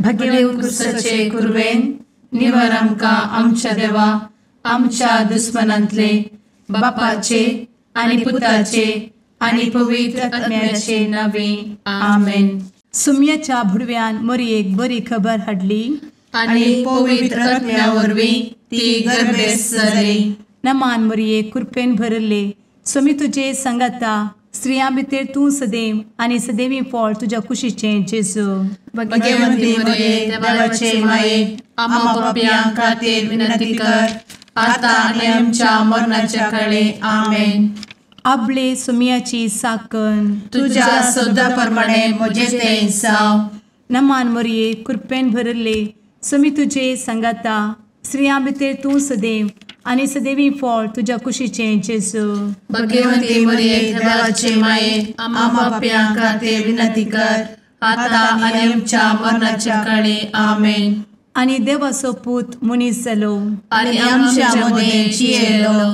भगेवन कुर्साचे कुर्वेन निवार आमकां आमच्या देवा आमच्या दुस्मनांतले बापाचे आनी पुताचे आनी पवित्र आत्म्याचे नावे आमेन. सुम्याच्या भुडव्यान मरयेक बरी खबर हाडली आनी पवित्र आत्म्या वरवीं ती गर्भेस जाली. नमान मरयेक कृपेन भरले सुमी तुजे संगता स्त्रियां भितर तूं सदैव आनी सदैवी फळ तुज्या कुशीचें जेजू. भगवंती मरिये देवाचे माये आम्हा पाप्यां खातीर विनंती कर आता आनी आमच्या मरणाच्या काळी आमेन. आपले सुमयाची साकन तुझ्या सोदा प्रमाणे म्हजे तें जाव. नमान मरये कृपेन भरले सुमी तुजे संगता स्त्रियां भितर तूं सदैव आनी सदैवी फळ तुज्या कुशीचें जेजू. भगवंती मरिये देवाचे माये आम्हा पाप्यां खातीर विनंती कर आता आनी आमच्या मरणाच्या काळी आमेन. आनी देवाचो पूत मनीस जालो आनी आमच्या मदीं जियेलो.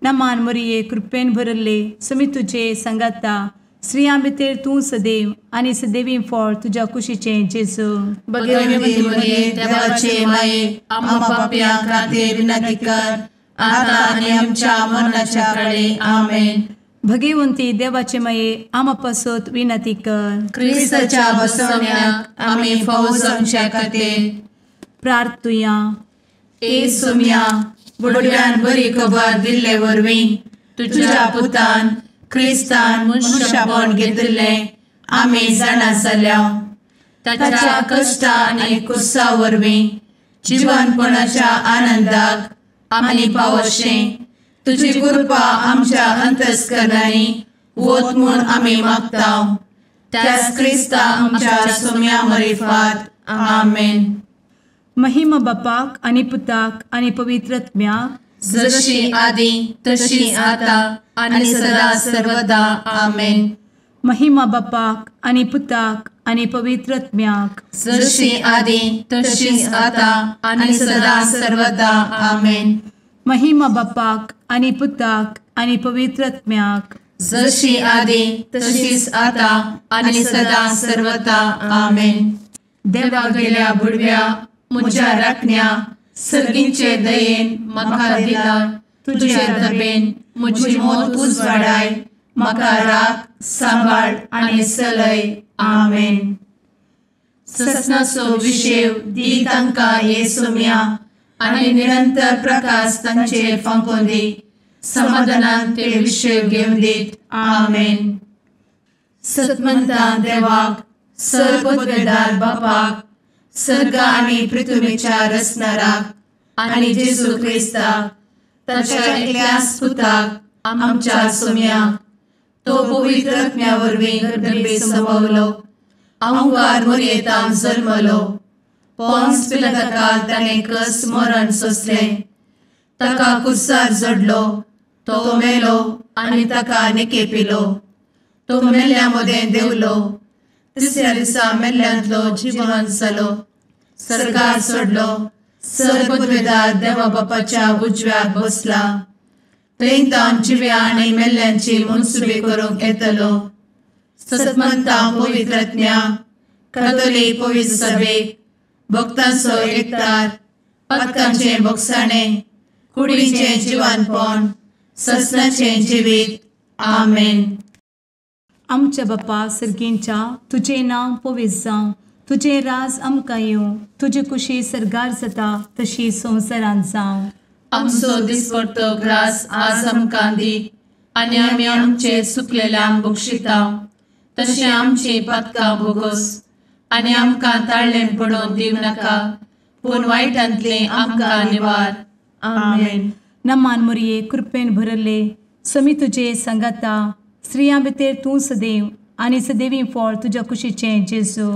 नमान मरये कृपेन भरले सुमी तुजे संगता स्त्रियां भितर तूं सदैव आनी सदैवी फळ तुज्या कुशीचें जेजू. भगवंती मरिये देवाचे माये आम्हा पाप्यां खातीर विनंती कर आता आनी आमच्या मरणाच्या काळी आमेन. भगवंती देवाचे माये आमा पासत विनंती कर. क्रिस्ताच्या बसवण्याक आमी फावो जावच्या खातीर प्रार्थुया. ए सुम्या बुडव्यान बरी खबर दिल्ले वरवीं तुज्या पुतान क्रिस्तान मनशापण घेतिल्लें आमी जाणा जाल्या. ताच्या कश्टा आनी कुर्सा वरवीं जिवनपणाच्या आनंदाक आमी पावशें तुजी कृपा आमच्या अंतस्करणांनी वत म्हूण आमी मागतांव. त्याच क्रिस्ता आमच्या सुम्या मरिफात आमेन. महिमा बापाक आनी पुताक आनी पवित्र आत्म्याक जशी आदी तशी आता आनी सदा सर्वदा आमेन. महिमा बापाक आनी पुताक आनी पवित्र आत्म्याक जशी आदी तशीच आता आनी सदा सर्वदा आमेन. महिमा बापाक आनी पुताक आनी पवित्र आत्म्याक जशी आदी तशीच आता आनी सदा सर्वदा आमेन. देवा गेल्या बुडव्या म्हज्या राखण्या सर्गींचे दयेन म्हाका दिला तुजे दबेन म्हजी मोत उजवाडाय म्हाका राख सांबाळ आनी चलय आमेन. ससनाचो विशेव दी तांकां हे सुम्या आनी निरंतर प्रकाश तांचेर फांकून दी. समाधानान ते विशेव घेवन दीत आमेन. सतमंता देवाक सर्वपदवेदार बापाक सर्ग आनी पृथ्वीच्या रचणाराक आनी जेजू क्रिस्ताक ताच्या एकल्याच पुताक आमच्या सुम्याक तो पवित्र आत्म्या वरवीं गर्भे संभवलो. अंगार मरयेंत जल्मलो. पोन्स पिलाताकाल ताणें कस मरण सोंसलें. ताका कुर्सार जडलो. तो मेलो आनी ताका निकेपिलो. तो मेल्ल्या मदें देंवलो. तिसऱ्या दिसा मेल्ल्यांतलो जिवंत जालो. सर्गार चडलो. सर्वपदवेदार देवा बापाच्या उजव्याक बसला. थंय जिव्या आनी मेल्ल्यांची मनसुबी करूंक येतलो. सतमंता पवित्र आत्म्या कातोलीक पवित्र सभेक भक्तांचो एकठार पातकांचें भोगसाणें कुडीचें जिवनपण ससनाचें जिवीत आमेन. आमच्या बापा सर्गींच्या तुजें नांव पवित्र जावं. तुजें राज आमकां येवं. तुजी कुशी सर्गार जाता तशी संवसारांत जावं. आमचो दिसपडटो ग्रास आज आमकां दी आनी आमी आमचे चुकलेल्यांक बक्षितांव. तशें आमची पातकां भोगोस आनी आमकां ताळ्ळें पडोवन दिव नाका पूण वायटांतलें आमकां निवार आमेन. नमान मरये कृपेन भरले समी तुजे संगता स्त्रियां भितर तूं सदैव आनी सदैवी फळ तुज्या कुशीचें जेजू.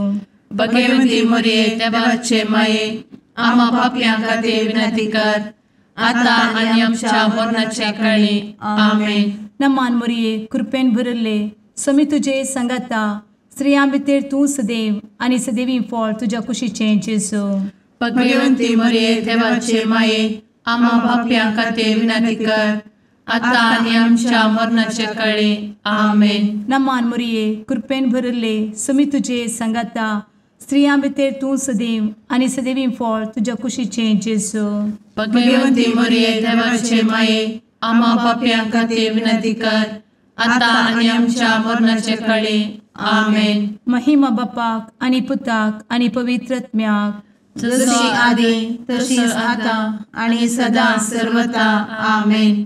भगवंती मरिये देवाचे माये आम्हा पाप्यां खातीर विनंती कर आता आनी आमच्या मरणाच्या काळी आमेन. नमान मरये कृपेन भरले समी तुजे संगता स्त्रियां भितर तूं सदैव आनी सदैवी फळ तुज्या कुशीचें जेजू. भगवंती मरिये देवाचे माये आम्हा पाप्यां खातीर विनंती कर आता आनी आमच्या मरणाच्या काळी आमेन. नमान मरये कृपेन भरले समी तुजे संगता स्त्रियां भितर तूं सदैव आनी सदैवी फळ तुज्या कुशीचें जेजू. भगवंती मरिये देवाचे माये, आम्हा पाप्यां खातीर विनंती कर, आता आनी आमच्या मरणाचे काळी. आमेन. महिमा बापाक आनी पुताक आनी पवित्र आत्म्याक, जशी आदी तशीच आता आणि सदा सर्वदा. आमेन.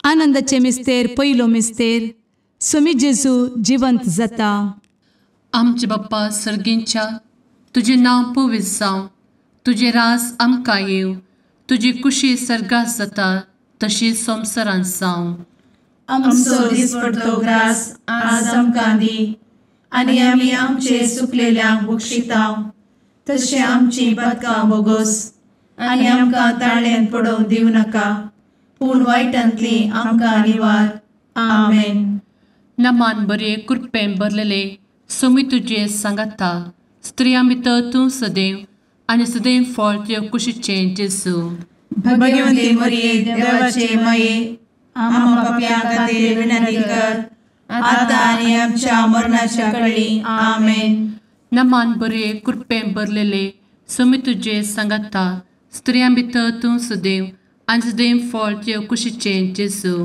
आनंदाचे मिस्तेर पयलो मिस्तेर, स्वामी जेजू जिवंत जाता. आमचे बाप्पा सर्गींच्या, तुझे नांव पवित्र जावं, तुझे राज आमकां येवं, तुजी कुशी सर्गात जाता तशी संवसारांत जावं. आमचो दिसपडटो ग्रास आज आमकां दी, आनी आमी आमचे सुकलेल्यांक बक्षितांव, तशें आमची पातकां बोगोस आनी आमकां ताळ्यान पडोवंक दिवं नाका, पूण वायटांतली आमकां निवार. आमेन. नमान बरे कृपेन भरलेले स्वामी तुजे सांगाता, स्त्रियां भितर तूं सदैव आनी सदैव फळ तुज्या कुशीचें जेजू. भगवंती मरिये देवाचे माये, आम्हा पाप्यां खातीर विनंती कर, आता आनी आमच्या मरणाच्या काळी. आमेन. नमान बरे कृपेन भरलेले स्वामी तुजे सांगाता, स्त्रियां भितर तूं सदैव आनी सदैव फळ तुज्या कुशीचें जेजू.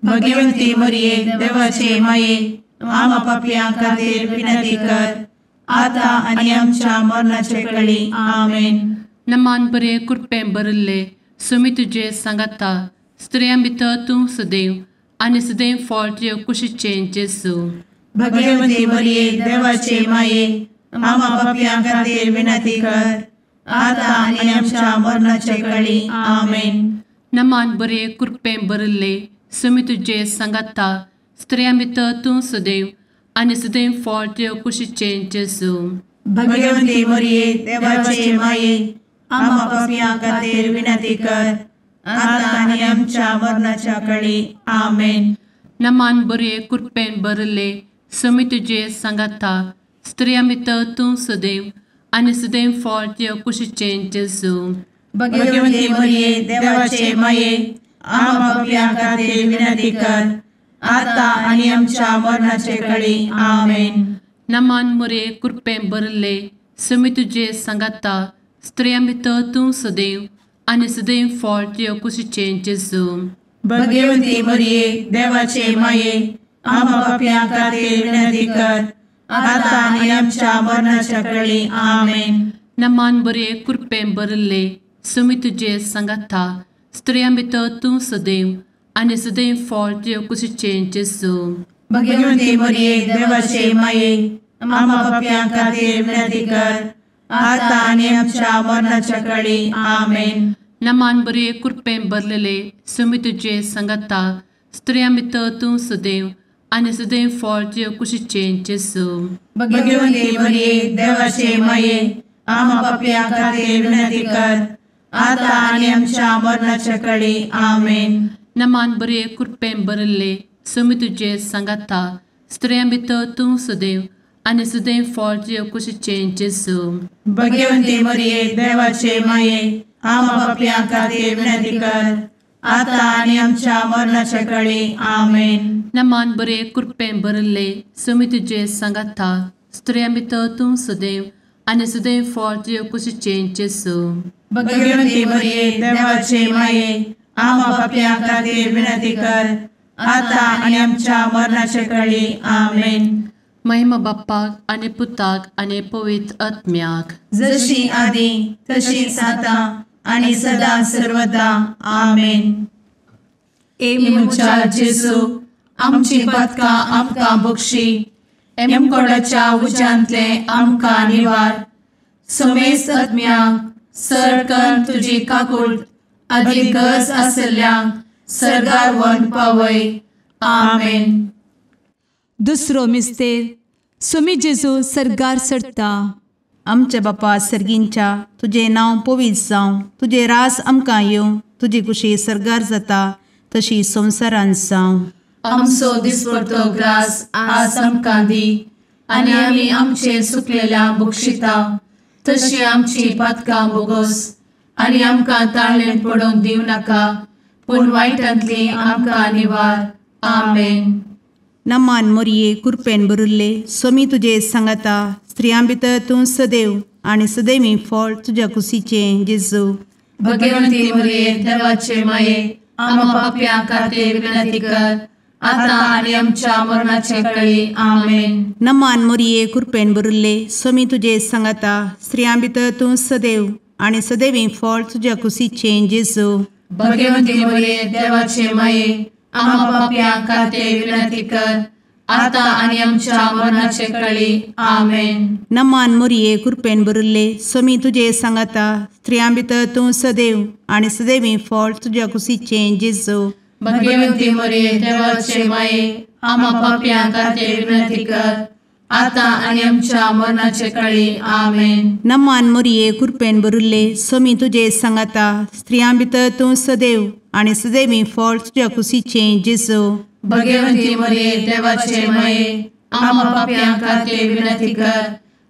भगवंती मरिये देवाचे माये, आम्हा पाप्यां खातीर विनंती कर, आता आनी आमच्या मरणाचे काळी. आमेन. नमान बरे कृपेन भरले स्वामी तुजे सांगाता, स्त्रियां भितर तूं सदैव आनी सदैव फळ तुज्या कुशीचें जेजू. भगवंती मरिये देवाचे माये, आम्हा पाप्यां खातीर विनंती कर, आता आनी आमच्या मरणाचे काळी. आमेन. नमान बरे कृपेन भरले स्वामी तुजे सांगाता, स्त्रियां भितर तूं सदैव आनी सदैव फळ तुज्या कुशीचें जेजू. भगवंती मरिये देवाचे माये, आम्हा पाप्यां खातीर विनंती कर, आता आनी आमच्या मरणाच्या काळी. आमेन. नमान बरे कृपेन भरले स्वामी तुजे सांगाता, स्त्रियां भितर तूं सदैव आनी सदैव फळ तुज्या कुशीचें जेजू. भगवंती मरिये देवाचे माये, आम्हा पाप्यां खातीर विनंती कर, आता आनी आमच्या मरणाचे काळी. आमेन. नमान बरे कृपेन भरले स्वामी तुजे सांगाता, स्त्रियां भितर तूं सदैव आनी सदैव फळ तुज्या कुशीचें जेजू. भगवंती मरिये देवाचे माये, आम्हा पाप्यां खातीर विनंती कर, आता आनी आमच्या मरणाच्या काळी. आमेन. नमान बरे कृपेन भरले स्वामी तुजे सांगाता, स्त्रियां भितर तूं सदैव आनी सदैव फळ तुज्या कुशीचें जेजू. भगवंती मरिये देवाचे माये, आम्हा पाप्यां खातीर विनंती कर, आता आनी आमच्या मरणाच्या काळी. आमेन. नमान बरे कृपेन भरलेले स्वामी तुजे सांगाता, स्त्रियां भितर तूं सदैव आनी सदैव फळ तुज्या कुशीचें जेजू. भगवंती मरिये देवाचे माये, आम्हा पाप्यां खातीर विनंती कर, आता आनी आमच्या मरणाच्या काळी. आमेन. नमान बरे कृपेन भरले स्वामी तुजे सांगाता, स्त्रियां भितर तूं सदैव आनी सदैव फळ तुज्या कुशीचें जेजू. भगवंती मरिये देवाचे माये, आम्हा पाप्यां खातीर विनंती कर, आता आनी आमच्या मरणाच्या काळी. आमेन. नमान बरे कृपेन भरले स्वामी तुजे सांगाता, स्त्रियां भितर तूं सदैव आनी सदैव फळ तुज्या कुशीचें जेजू. भगवंती मरिये देवाचे माये, आम्हा पाप्यां खातीर विनंती कर, आता आनी आमच्या मरणाच्या काळी. आमेन. महिमा बाप्पाक आनी पुताक आनी पवित्र आत्म्याक, जशी आदी तशीच आता आनी सदा सर्वदा. आमेन. मुचा जेजू, आमची पातकां आमकां बक्षी, एमकोडाच्या उज्यांतले आमकां निवार. समेस्त आत्म्यांक सरकन तुजी काकूट, आदी गरज आसल्ल्यांक सर्गार व्हरून पावय. आमेन. दुसरो मिस्तेर, स्वामी जेजू सर्गार सरता. आमचे बापा सर्गींच्या, तुझे नांव पवित्र जावं, तुझे रास आमकां येवं, तुजी कुशी सर्गार जाता तशी संवसारांत जावं. आमचो दिसपडटो ग्रास आज आमकां दी, आनी आमी आमचे सुकलेल्यांक बक्षितांव, तशी आमची पातकां बोगोस आनी आमकां ताळ्यान पडोवंक दिवं नाका, पूण वायटांतली आमकां निवार. आमेन. नमान मरिये कृपेन भरिल्ले स्वामी तुजे सांगाता, स्त्रियां भितर तूं सदैव आणि सदैवी फळ तुझ्या कुशीचें जेजू. भगवंती मरिये देवाचे माये आम्हा पाप्यां खातीर विनंती कर आता आणि आमच्या मरणाचे काळी आमेन. नमान मोरये कृपेन भरिल्ले स्वामी तुजे सांगाता स्त्रियां भितर तूं सदैव आणि सदैवी फळ तुझ्या कुशीचें जेजू. भगवंती मरिये देवाचे माये आम्हा पाप्यां खातीर विनंती कर आता आणि आमच्या मरणाचे काळी आमेन. नमान मोरये कृपेन भरिल्ले स्वामी तुजे सांगाता स्त्रियां भितर तूं सदैव आणि सदैवी फळ तुझ्या कुशीचें जेजू. भगवंती मरिये देवाचे माये आम्हा पाप्यां खातीर विनंती कर आता आणि आमच्या मरणाचे काळी आमेन. नमान मोरये कृपेन भरिल्ले स्वामी तुजे सांगाता स्त्रियां भितर तूं सदैव आणि सदैवी फळ तुझ्या कुशीचें जेजू. भगवंती मरिये देवाचे माये आम्हा पाप्यां खातीर विनंती कर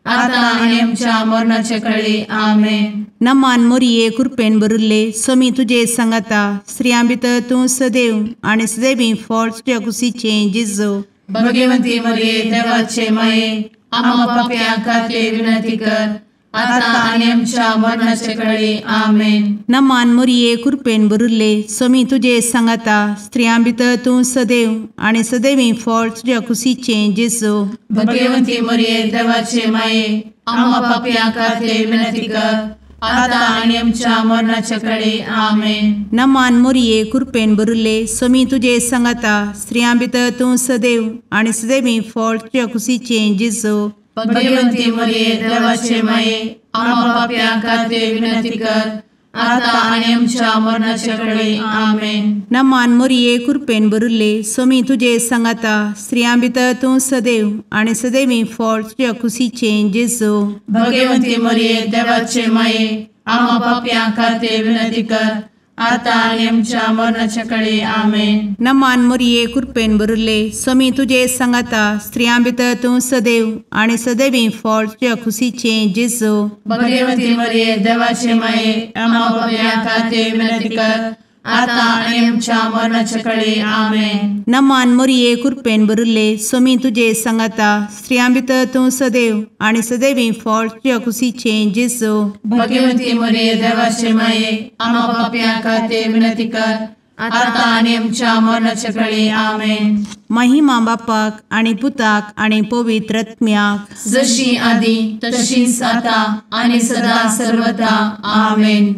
आता आणि आमच्या मरणाचे काळी आमेन. नमान मोरये कृपेन भरिल्ले स्वामी तुजे सांगाता स्त्रियां भितर तूं सदैव आणि सदैवी फळ तुझ्या कुशीचें जेजू. भगवंती मरिये देवाचे माये आम्हा पाप्यां खातीर विनंती कर आता आणि आमच्या मरणाचे काळी आमेन. नमान मोरये कृपेन भरिल्ले स्वामी तुजे सांगाता स्त्रियां भितर तूं सदैव आणि सदैवी फळ तुझ्या कुशीचें जेजू. भगवंती मरिये देवाचे माये आम्हा पाप्यां खातीर विनंती कर आता आणि आमच्या मरणाचे काळी आमेन. नमान मोरये कृपेन भरिल्ले स्वामी तुजे सांगाता स्त्रियां भितर तूं सदैव आणि सदैवी फळ तुझ्या कुशीचें जेजू. भगवंती मरिये देवाचे माये आम्हा पाप्यां खातीर विनंती कर आता आणि आमच्या मरणाचे काळी आमेन. नमान मोरये कृपेन भरिल्ले स्वामी तुजे सांगाता स्त्रियां भितर तूं सदैव आणि सदैवी फळ तुझ्या कुशीचें जेजू. भगवंती मरिये देवाचे माये आम्हा पाप्यां खातीर विनंती कर आता आणि आमच्या मरणाचे काळी आमेन. नमान मोरये कृपेन भरिल्ले स्वामी तुजे सांगाता स्त्रियां भितर तूं सदैव आणि सदैवी फळ तुझ्या कुशीचें जेजू. भगवंती मरिये देवाचे माये आम्हा पाप्यां खातीर विनंती कर आता आणि आमच्या मरणाचे काळी आमेन. नमान मोरये कृपेन भरिल्ले स्वामी तुजे सांगाता स्त्रियां भितर तूं सदैव आणि सदैवी फळ तुझ्या कुशीचें जेजू. भगवंती मरिये देवाचे माये आम्हा पाप्यां खातीर विनंती कर आता आणि आमच्या मरणाचे काळी आमेन. महिमा बापाक आणि पुताक आणि पवित्र आत्म्याक जशी आधी तशीच आता आणि सदा सर्वदा आमेन.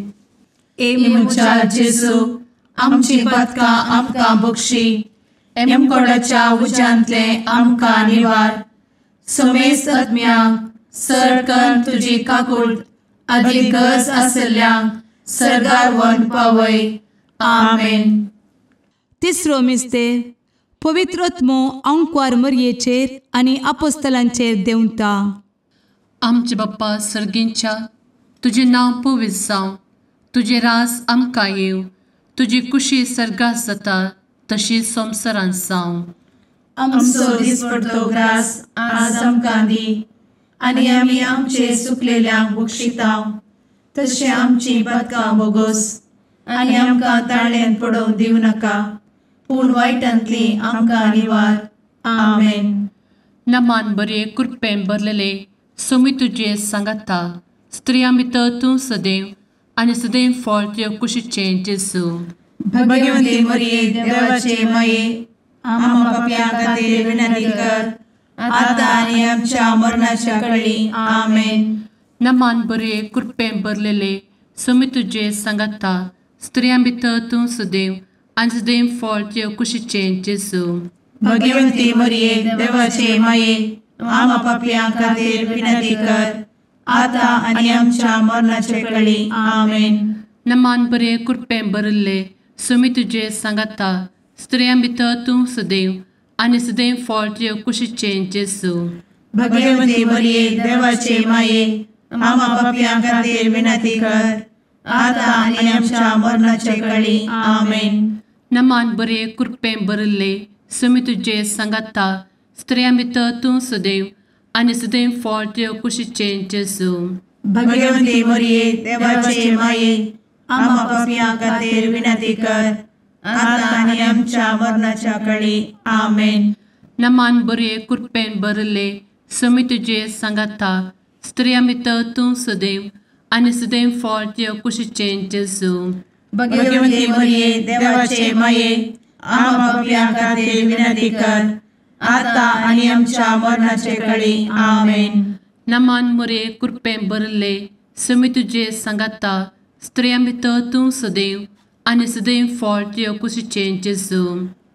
एमच्या जेजू आमची पदकां आमकां बक्षी एमकोडाच्या उज्यांतले आमकां निवार. समेस्त आत्म्यांक सरकन तुजी काकूट अधिक गरज आसल्ल्यांक सरगार व्हरून पावय. आमेन. तिसरो मिस्तेर पवित्र आत्मो अंकवार मरयेचेर आनी आपोस्तलांचेर देंवता. आमचे बाप्पा सर्गींच्या तुजें नांव पवित्र जावं, तुजें रास आमकां येव, तुजी कुशी सर्गास जाता तशीच संवसारांत जावं. आमचो दिसपडटो ग्रास आज आमकां दी आनी आमी आमचे चुकलेल्यांक बक्षितांव, तशें आमची पदकां बोगोस आनी आमकां ताळ्यान पडोवंक दिवं नाका, पूण वायटांतली आमकां निवार. आमेन. नमान बरे कृपेन भरलेले सोमी तुजे सांगाता स्त्रियां भितर तूं सदैव आनी सदैव फळ तुज्या कुशीचें जेजू. भगवंती मरिये देवाचे माये आम्हा पाप्यां खातीर विनंती कर आता आनी आमच्या मरणाच्या काळी आमेन. नमान बरे कृपेन भरलेले सोमी तुजे सांगाता स्त्रियां भितर तूं सदैव आनी सदैव फळ तुज्या कुशीचें जेजू. भगवंती मरिये देवाचे माये आम्हा पाप्यां खातीर विनंती कर आता आनी आमच्या मरणाचे काळी आमेन. नमान बरे कृपेन भरले सोमी तुजे सांगाता स्त्रियां भितर तूं सदैव आनी सदैव फळ तुज्या कुशीचें जेजू. भगवंती मरिये देवाचे माये आम्हा पाप्यां खातीर विनंती कर आता आनी आमच्या मरणाचे काळी आमेन. नमान बरे कृपेन भरले सोमी तुजे सांगाता स्त्रियां भितर तूं सदैव आनी सदैव फळ तुज्या कुशीचें जेजू. भगवंती मरिये देवाचे माये आम्हा पाप्यां खातीर विनंती कर आता आनी आमच्या मरणाच्या काळी आमेन. नमान बरे कृपेन भरले सुमी तुझे सांगाता स्त्रियां भितर तूं सदैव आनी सदैव फळ तुझ्या कुशीचें जेजू. भगवंती मरिये देवाचे माये आम्हा पापियां खातीर विनंती कर आता आनी आमच्या मरणाचे काळी आमेन. नमान मोरे कृपें भरले सुमी तुझे सांगाता स्त्रियां भितर तूं सदैव आनी सदैव फळ तुझ्या कुशीचें जेजू.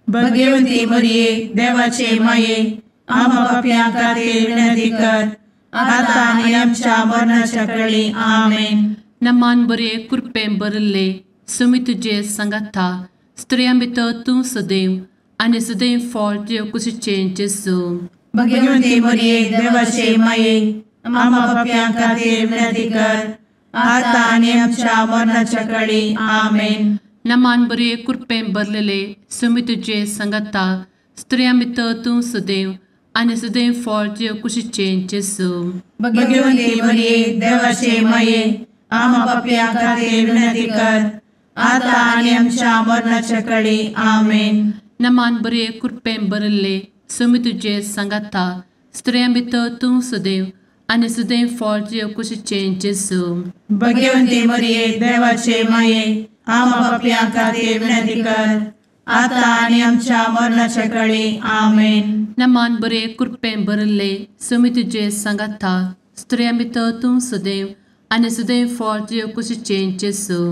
भगवंती मरिये देवाचे माये आम्हा पापियां खातीर विनंती कर आता आनी आमच्या मरणाच्या काळी आमेन. नमान बरे कृपें भरले सुमी तुझे सांगाता स्त्रियां भितर तूं सदैव आनी सदैव फळ तुझ्या कुशीचें जेजू. भगवंती मरिये देवाचे माये आम्हा पापियां खातीर विनंती कर आता आनी आमच्या मरणाच्या काळी आमेन. नमान बरे कृपें भरलेले सुमी तुझे सांगाता स्त्रियां भितर तूं सदैव आनी सदैव फळ तुझ्या कुशीचें जेजू. भगवंती मरिये देवाचे माये आम्हा पापियां खातीर विनंती कर आता आनी आमच्या मरणाच्या काळी आमेन. नमान बरे कृपें भरले सुमी तुझे सांगाता स्त्रियां भितर तूं सदैव आनी सदैव फळ तुझ्या कुशीचें जेजू. भगवंती मरिये देवाचे माये आम्हा पापियां खातीर विनंती कर आता आनी आमच्या मरणाच्या काळी आमेन. नमान बरे कृपें भरले सुमी तुझे सांगाता स्त्रियां भितर तूं सदैव आनी सदैव फळ तुझ्या कुशीचें जेजू.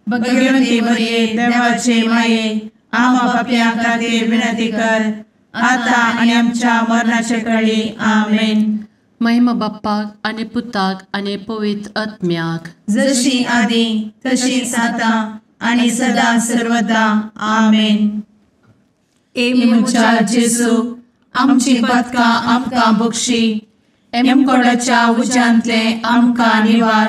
भगवंती मरिये देवाचे माये आम्हा पापियां खातीर विनंती कर आता आनी आमच्या मरणाच्या काळी आमेन. महिमा बाप्पाक आनी पुताक आनी पवित्र आत्म्याक जशी आदी तशीच आता आनी सदा सर्वदा आमेन. मुचा जेजू आमची पदकां आमकां बक्षी एमकोडाच्या उज्यांतले आमकां निवार.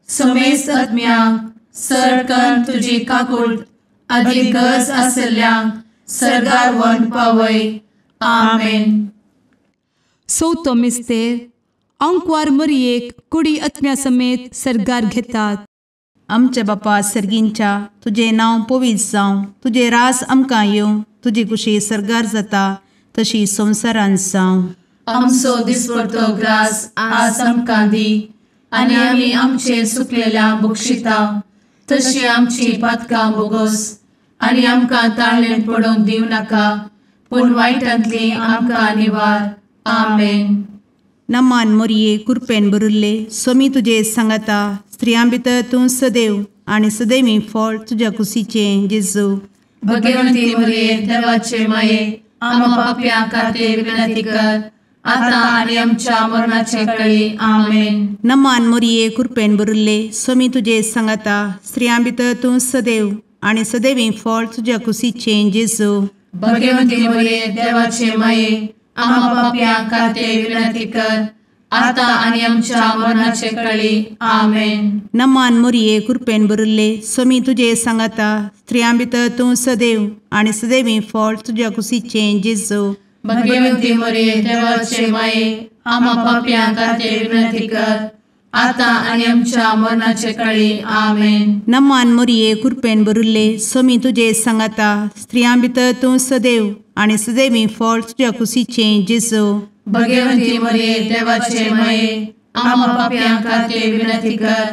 सुमेस्त आत्म्यांक सरकन तुजी काकूट अधिक गरज आसल्यांक सरगार व्हरून पावय. आमेन. चवथो मिस्तेर अंकवार मरियेक कुडी आत्म्या समेत सरगार घेतात. आमचे बापा सर्गींच्या तुझे नांव पवित्र जावं, तुझे रास आमकां येवं, तुजी कुशी सरगार जाता तशी संवसारांत जावं. आमचो दिसपडटो ग्रास आज आमकां दी आनी आमी आमचे सुकलेल्यांक बक्षिता तशी आमची पातकां बोगोस आनी आमकां ताळ्ळेन पडोवंक दिवं नाका पूण वायटांतली आमकां निवार. आमेन. नमान मोरये कृपेन भरिल्ले सोमी तुजे सांगाता स्त्रियां भितर तूं सदैव आनी सदैवी फळ तुज्या कुशीचें जेजू. भगवंती मरिये देवाचे माये आम्हा पाप्यां खातीर विनंती कर आता आनी आमच्या मरणाचे काळी. आमेन. नमान मोरये कृपेन भरिल्ले सोमी तुजे सांगाता स्त्रियां भितर तूं सदैव आनी सदैवी फळ तुज्या कुशीचें जेजू. भगवंती मरिये देवाचे माये आम्हा पाप्यां खातीर विनंती कर आता आनी आमच्या मरणाचे काळी. आमेन. नमान मोरये कृपेन भरिल्ले सोमी तुजे सांगाता स्त्रियां भितर तूं सदैव आनी सदैवी फळ तुज्या कुशीचें जेजू. भगवंती मरिये देवाचे माये आम्हा पाप्यां खातीर विनंती कर आता आनी आमच्या मरणाचे काळी. आमेन. नमान मोरये कृपेन भरिल्ले सोमी तुजे सांगाता स्त्रियां भितर तूं सदैव आनी सदैवी फळ तुज्या कुशीचें जेजू. भगवंती मरिये देवाचे माये आम्हा पाप्यां खातीर विनंती कर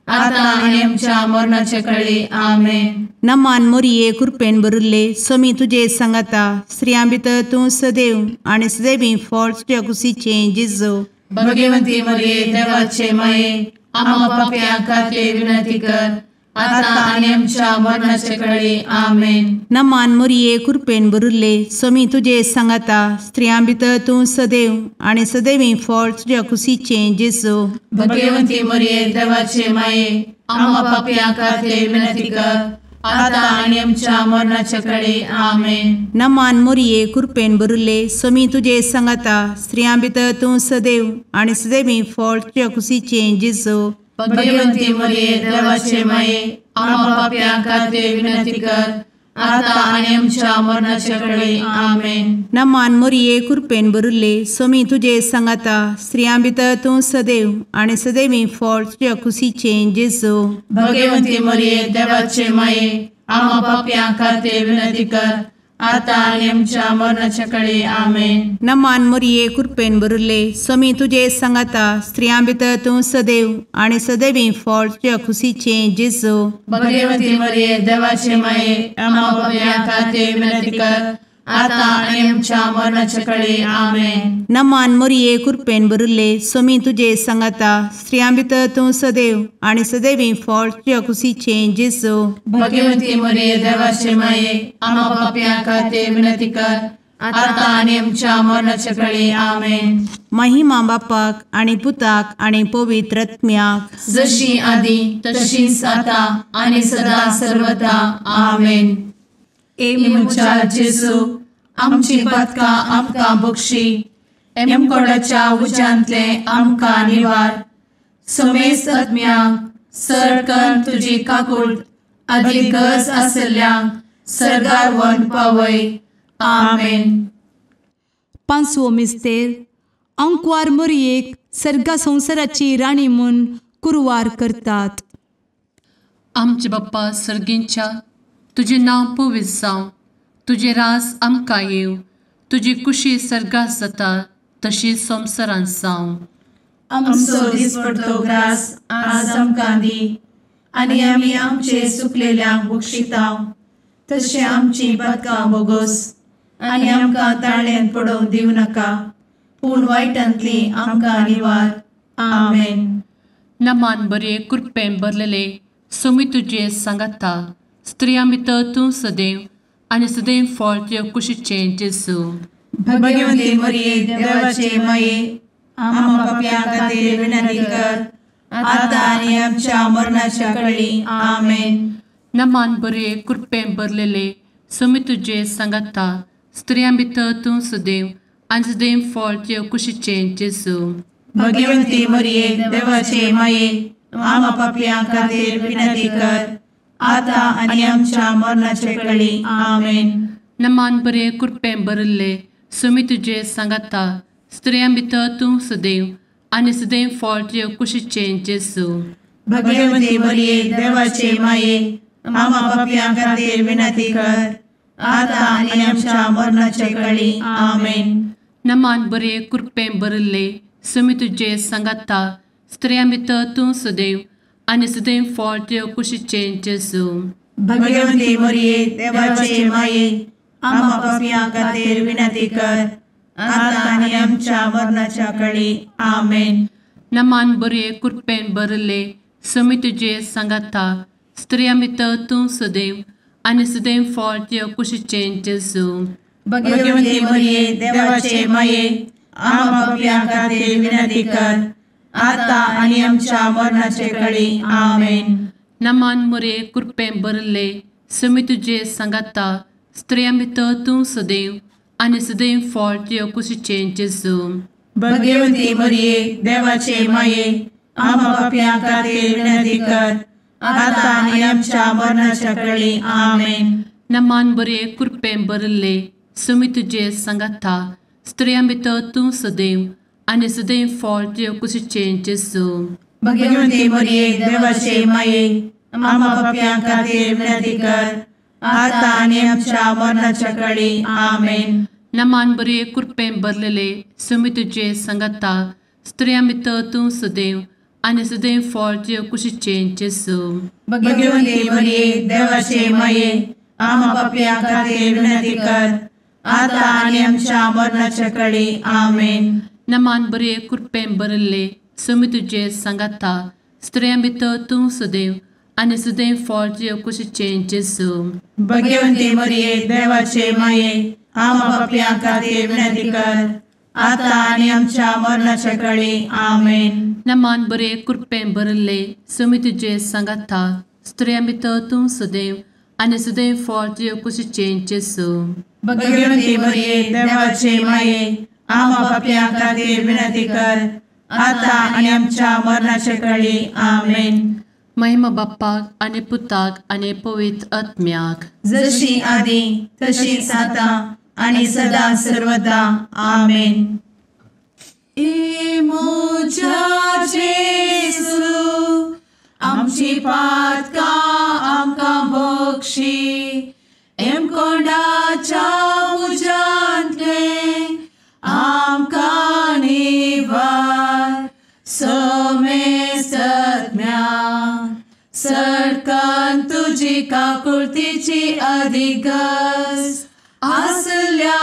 आता आनी आमच्या मरणाचे काळी. आमेन. नमान मोरये कृपेन भरिल्ले सोमी तुजे सांगाता स्त्रियां भितर तूं सदैव आनी सदैवी फळ तुज्या कुशीचें जेजू. भगवंती मरिये देवाचे माये आम्हा पाप्यां खातीर विनंती कर आता आनी आमच्या मरणाचे काळी. आमेन. नमान मोरये कृपेन भरिल्ले सोमी तुजे सांगाता स्त्रियां भितर तूं सदैव आनी सदैवी फळ तुज्या कुशीचें जेजू. भगवंती मरिये देवाचे माये आम्हा पाप्यां खातीर विनंती कर आता आनी आमच्या मरणाचे काळी. आमेन. नमान मोरये कृपेन भरिल्ले सोमी तुजे सांगाता स्त्रियां भितर तूं सदैव आनी सदैवी फळ तुज्या कुशीचें जेजू. भगवंती मरिये देवाचे माये आम्हा पाप्यां खातीर विनंती कर आता आनी आमच्या मरणाचे काळी. आमेन. नमान मोरये कृपेन भरिल्ले सोमी तुजे सांगाता स्त्रियां भितर तूं सदैव आनी सदैवी फळ तुज्या कुशीचें जेजू. भगवंती मरिये देवाचे माये आम्हा पाप्यां खातीर विनंती कर आता आणि आमच्या मरणाच्या काळी आमेन. नमान मोरये कृपेन बरुले स्वामी तुझे सांगाता स्त्रियां भितर तूं सदैव आणि सदैवी फळ तुझ्या खुशीचे जेजू. भगवती मरिये देवाचे माये आम्हा पापियां खातीर विनंती कर, आता आणि आमच्या मरणाच्या काळी आमेन. नमान मोरये कृपेन बरुले स्वामी तुझे सांगाता स्त्रियां भितर तूं सदैव आणि सदैवी फळ तुझ्या खुशीचे जेजू. भगवती मरिये देवाचे माये आम्हा पापियां खातीर विनंती कर, आता आणि आमच्या मरणाच्या काळी आमेन. महिमा बापाक आणि पुताक आणि पवित्र आत्म्याक जशी आधी तशीच आता आणि सदा सर्वदा आमेन. एमुच्या जेजू आमची पदकां आमकां बक्षी, एमकोडाच्या उज्यांतले आमकां निवार. समेस्त आत्म्यांक सरकन तुजी काकूट अधिक गरज आसल्ल्यांक सर्गार व्हरून पावय. आमेन. पांचवो मिस्तेर अंकवार मोरयेक सर्गा संवसाराची राणी म्हूण कुरवार करतात. आमचे बाप्पा सर्गींच्या तुझे नांव पवित्र जावं, तुझे रास आमकां येव, तुजी कुशी सर्गात जाता तशी संवसारांत जावं. आमचो दिसपडटो ग्रास आज आमकां दी, आनी आमी आमचे सुकलेल्यांक बक्षितांव. तशें आमची पदकां बोगोस आनी आमकां ताळ्यान पडोवंक दिवं नाका, पूण वायटांतली आमकां निवार. आमेन. नमान बरे कृपेन भरलेले सोमी तुझे सांगाता स्त्रियां भितर तूं सदैव आणि सदैव फळ तुझ्या कुशीचे जेजू. भगवती मरिये देवाचे माये आम्हा पापियां खातीर विनंती कर, आता आनी आमच्या मरणाच्या काळी आमेन. नमान बरे कृपेन भरलेले सोमी तुझे सांगाता स्त्रियां भितर तूं सदैव आणि सदैव फळ तुझ्या कुशीचे जेजू. भगवती मरिये देवाचे माये आम्हा पापियां खातीर विनंती कर, आता आनी आमच्या मरणाच्या काळी आमेन. नमान बरे कृपेन भरले सोमी तुझे सांगाता स्त्रियां भितर तूं सदैव आणि सदैव फळ तुझ्या कुशीचे जेजू. भगवती मरिये देवाचे माये आम्हा पापियां खातीर विनंती कर, आता आनी आमच्या मरणाच्या काळी आमेन. नमान बरे कृपेन भरले सोमी तुझे सांगाता स्त्रियां भितर तूं सदैव आणि सदैव फळ तुझ्या कुशीचे जेजू. भगवती मरिये देवाचे माये आम्हा पापियां खातीर विनंती कर, आता आनी आमच्या मरणाच्या काळी आमेन. नमान बरे कृपेन भरले सोमी तुझे सांगाता स्त्रियां भितर तूं सदैव आणि सदैव फळ तुझ्या कुशीचे जेजू. भगवती मरिये देवाचे माये आम्हा पापियां खातीर विनंती कर, आता आनी आमच्या मरणाच्या काळी आमेन. नमान बरे कृपेन भरले सोमी तुझे सांगाता स्त्रियां भितर तूं सदैव आणि सदैव फळ तुझ्या कुशीचे जेजू. भगवती मरिये देवाचे माये आम्हा पापियां खातीर विनंती कर, आता आनी आमच्या मरणाच्या काळी आमेन. नमान बरे कृपेन भरले सोमी तुझे सांगाता स्त्रियां भितर तूं सदैव आणि सदैव फळ तुझ्या कुशीचे जेजू. भगवती मरिये देवाचे माये आम्हा पापियां खातीर विनंती कर, आता आनी आमच्या मरणाच्या काळी आमेन. नमान बरे कृपेन भरलेले सोमी तुझे सांगाता स्त्रियां भितर तूं सदैव आणि सदैव फळ तुझ्या कुशीचे जेजू. भगवती मरिये देवाचे माये आम्हा पापियां खातीर विनंती कर, आता आनी आमच्या मरणाच्या काळी आमेन. नमान बरे कृपेन भरले सोमी तुझे सांगाता स्त्रियां भितर तूं सदैव आणि सदैव फळ तुझ्या कुशीचे जेजू. भगवती मरिये देवाचे माये आम्हा पापियां खातीर विनंती कर, आता आनी आमच्या मरणाच्या काळी आमेन. नमान बरे कृपेन भरले सोमी तुझे सांगाता स्त्रियां भितर तूं सदैव आणि सदैव फळ तुझ्या कुशीचे जेजू. भगवती मरिये देवाचे माये आम्हा पापियां खातीर विनंती कर, आता आनी आमच्या मरणाच्या काळी आमेन. महिमा बाप्पाक आणि पुताक आणि पवित्र आत्म्याक जशी आधी तशीच आता आणि सदा सर्वदा आमेन. मोजा जेसू आमची पातकां आमकां बक्षी, एम कोंडाच्या तुजी काकुळतीची अधिगस आसल्या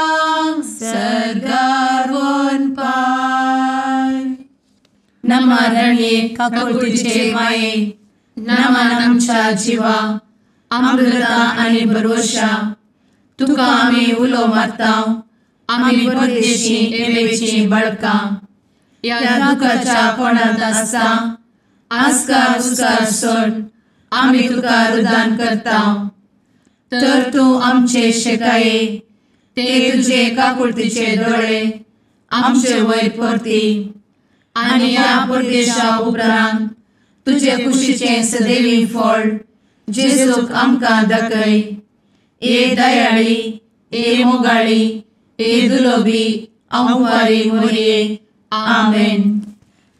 सर्गार वन पाय. नमारणे काकुळतीचे माये नमान आमच्या जिवा अमृता आनी भरवशा तुका आमी उलो मारता. आमी परदेशी येवेची बळकां या दुखाच्या कोणात आसता. आस्कार उस्कार सोड आमी तुका रुदान करता. तर तूं आमचे शेकाये ते तुजे काकुळतीचे दोळे आमचे वयर परती. आनी या परदेशा उपरांत तुजे कुशीचे सदैवी फळ जेजूक आमकां दाखय. ए दयाळी ए मोगाळी ए दुलोबी अंवारी मोरये. आमेन.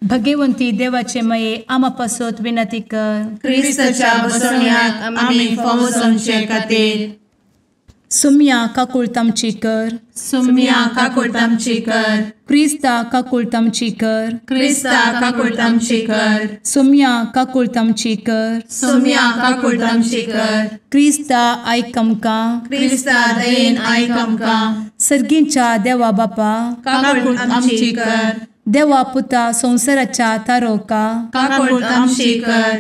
भगवंती देवाचे मये आमा पासत विनंती कर. क्रिस्ताच्या बसवण्याक आमी फावो समचे खातीर सुम्या काकुळतामची कर. सुम्या काकुळतामची कर. क्रिस्ता काकुळतामची कर. क्रिस्ता काकुळतामची कर. सुम्या काकुळतामची कर. सुम्या काकुळतामची कर. क्रिस्ता आयक आमकां. क्रिस्ता दयेन आयक आमकां. सर्गींच्या देवा बापा काकुळतामची कर. देवा पुता संसाराच्या तारोका काकुळतामची कर.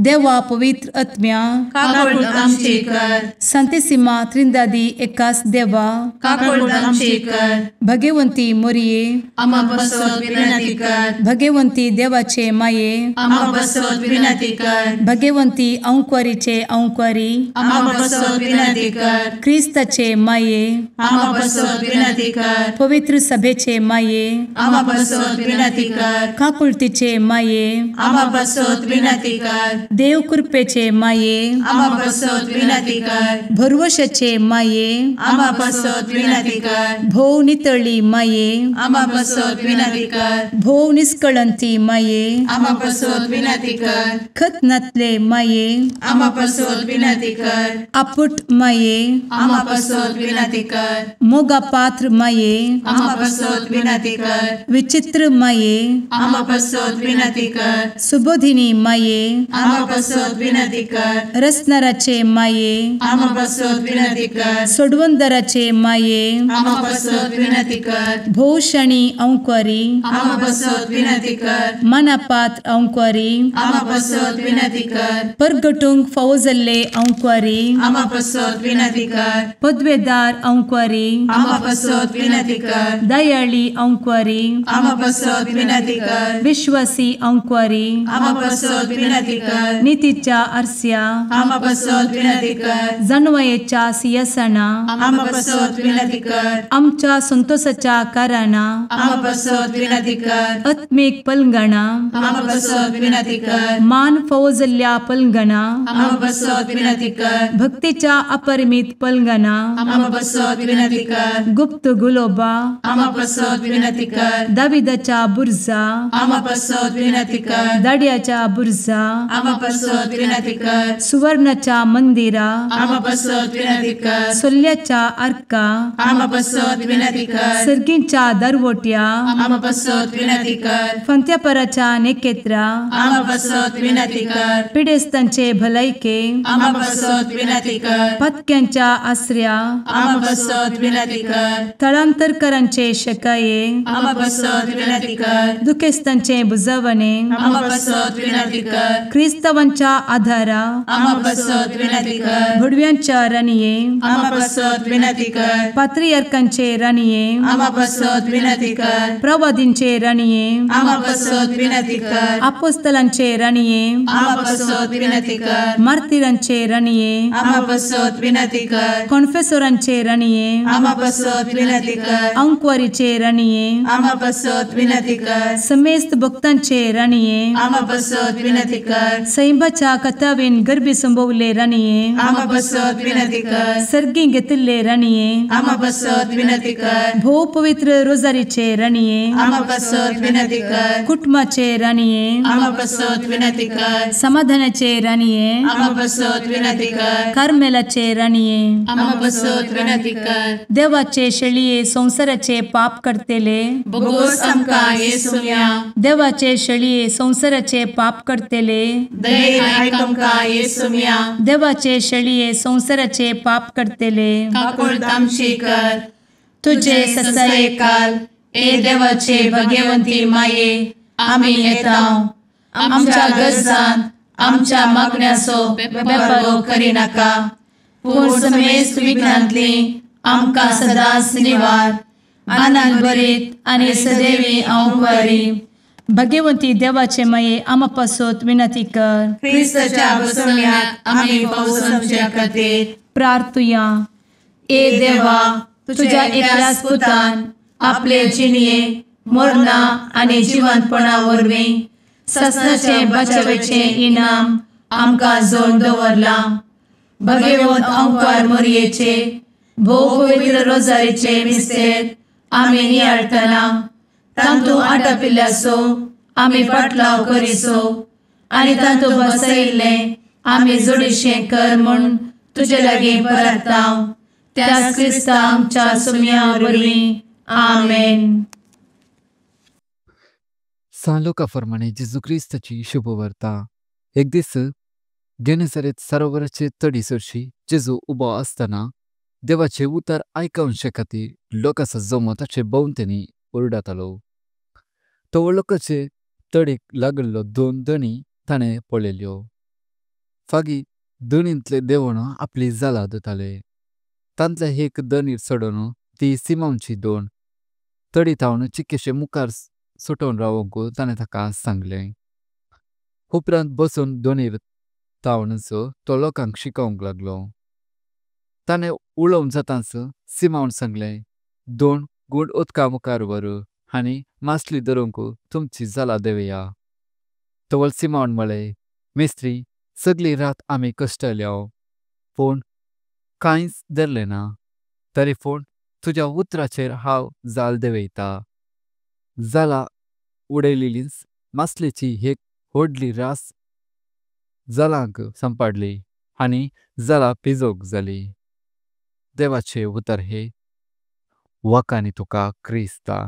देवा पवित्र आत्म्या काकुळतामची कर. सांतेसिमा त्रिंदादी एकाच देवा काकुळतामची कर. भगवंती मोरये आमा बसवत विनंती कर. भगवंती देवाचे माये आमा बसवत विनंती कर. भगवंती अंकुरीचे अंकुरी आमा बसवत विनंती कर. ख्रिस्ताचे माये आमा बसवत विनंती कर. पवित्र सभेचे माये आमा बसवत विनंती कर. काकुळतीचे माये आमा बसवत विनंती कर. देव कृपेचे माये आमा बसवत विनंती कर. भरवशाचे माये आमा बसवत विनंती कर. भोव नितळी माये आमा बसवत विनंती कर. भोव निष्कळंती माये आमा बसवत विनंती कर. खतनातले माये आमा बसवत विनंती कर. आपुट माये आमा बसवत विनंती कर. मोगा पात्र माये आमा बसवत विनंती कर. विचित्र माये आमा बसवत विनंती कर. सुबोधिनी माये आमा बसवत विनंती कर. रसनाराचे माये आमा बसवत विनंती कर. सोडवंदराचे माये आमा बसवत विनंती कर. भोवशणी अंकुरी आमा बसवत विनंती कर. मनापात्र अंकुरी आमा बसवत विनंती कर. परगटूंक फावो जाल्ले अंकुरी आमा बसवत विनंती कर. पदवेदार अंकुरी आमा बसवत विनंती कर. दयाळी अंकुरी आमा बसवत विनंती कर. विश्वासी अंकुरी आमा बसवत विनंती कर. नीतीच्या आरस्या आमा बसवत विनंती कर. जाणवायेच्या सिंहासना आमा बसवत विनंती कर. आमच्या संतोषाच्या कारणा आमा बसवत विनंती कर. आत्मिक पलंगणा आमा बसवत विनंती कर. मान फावो जाल्ल्या पलंगणा आमा बसवत विनंती कर. भक्तीच्या अपरिमित पलंगणा आमा बसवत विनंती कर. गुप्त गुलोबा आमा बसवत विनंती कर. दाविदाच्या बुरजा आमा बसवत विनंती कर. दाड्याच्या बुरजा आमा बसवत विनंती कर. सुवर्णाच्या मंदिरा आमा बसवत विनंती कर. सोल्ल्याच्या अर्का आमा बसवत विनंती कर. सर्गींच्या दरवोट्या आमा बसवत विनंती कर. फंत्यापराच्या नेकेत्रा आमा बसवत विनंती कर. पिडेस्तांचे भलायके आमा बसवत विनंती कर. पत्क्यांच्या आसऱ्या आमा बसवत विनंती कर. तळांतरकरांचे शेकाये आमा बसवत विनंती कर. दुखेस्तांचे बुजावणे आमा बसवत विनंती कर. ख्रिस्तवांच्या आधारा आमा बसवत विनंती कर. भडव्यांच्या राणीये आमा बसवत विनंती कर. पात्रियार्कांचे राणीये आमा बसवत विनंती कर. प्रवादींचे राणीये आमा बसवत विनंती कर. अपोस्तलांचे राणीये आमा बसवत विनंती कर. मार्तिरांचे राणीये आमा बसवत विनंती कर. कॉन्फेसोरांचे राणीये आमा बसवत विनंती कर. अंकुरीचे राणीये आमा बसवत विनंती कर. समेस्त भक्तांचे राणीये आमा बसवत विनंती कर. सैंबाच्या कथावेन गर्भी संभवले राणीये आमा बसवत विनंती कर. सर्गी घेतले राणीये आमा बसवत विनंती कर. भोव पवित्र रोजारीचे राणीये आमा बसवत विनंती कर. कुटुंबाचे राणीये आमा बसवत विनंती कर. समाधानाचे राणीये आमा बसवत विनंती कर. कार्मेलाचे राणीये आमा बसवत विनंती कर. देवाचे शेळिये संसाराचे पाप करतेले बोगोस आमकां येसूया. देवाचे शेळिये संसाराचे पाप करतेले दये आयक आमकां येसू मिया देवाचे शेळये संवसाराचे पाप करतेले काकूळ आमची कर तुझे ससाये काल ए देवाचे भगवंती माये आमी येता आमच्या गरजांत आमच्या मागण्याचो बेपारो करी नाका पूण समेस्त विघ्नांतली आमकां सदांच निवार आनंद बरीत आनी सदैवी अंकुरी भगवंती देवाचे माये आमा पासत विनंती कर क्रिस्ताच्या बसवण्यात आमी पावसाच्या खातीर प्रार्थुया ए देवा तुझ्या एकल्याच पुतान आपले जिणये मरणा आनी जिवंतपणा वरवीं ससनाचे बचावेचे इनाम आमकां जोड दवरला भगवंत अंकार मोरयेचे भोव पवित्र रोजारीचे मिस्तेर आमी नियाळटना तांतू आटापिल्ल्याचो आमी पाटलाव करिसो आनी तांतू बसयिल्ले आमी जोडीशें कर म्हूण तुजे लागीं परतांव त्याच क्रिस्ता आमच्या सुम्या वरवीं आमेन. सांलोका प्रमाणे जेजू क्रिस्ताची शुभवार्ता. एक दीस गेनेसरेत सरोवराचे तडी सरशी जेजू उबो आसतना देवाचे उतर आयकूंचे खातीर लोकांचो जमो ताचे भोंवतणी ओरडातालो. तो लोकांचे तडीक लागल्लो 2 दणी ताणें पळयल्यो. फागी दणींतले देवण आपली जालां धुताले. तांतले एक दणीर सोडून ती सिमोनची 2 तडी थावन चिक्केशे मुखार सुटोवन रावंक ताणें ताका सांगलें. उपरांत बसून दोनीर थावनच तो लोकांक शिकोवंक लागलो. ताणें उलोवंक जाताच सिमोन सांगलें, 2 गूण उदका मुखार व्हर आनी मासली धरूंक तुमची जालां देवया. तवल सिमोन म्हळें, मेस्त्री, सगळी रात आमी कश्टल्या पूण कांयच धरलें ना. तरीपूण तुज्या उतराचेर हांव जाल देंवयता. जालां उडयलिलींच मासलेची एक व्हडली रास जालांक सांपाडली आनी जालां पिजोक जाली. देवाचे उतर हे वाकानी तुका क्रिस्ता.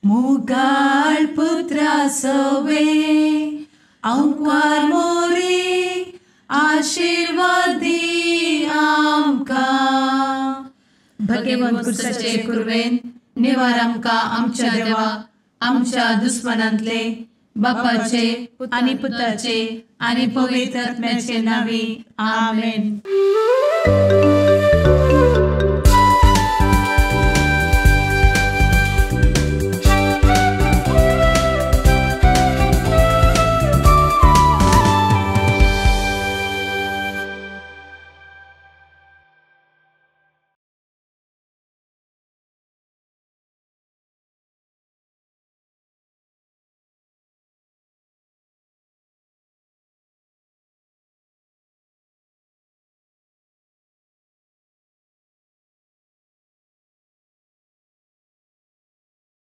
मुगाळ पुत्रा सवे अंकार मोरी आशीर्वाद दी आमकां. भगवंत क्रिस्ताचे कुरवेन निवार आमकां आमच्या देवा आमच्या दुस्मनांतले बापाचे आनी पुताचे आनी पवित्र आत्म्याचे नावी आमेन.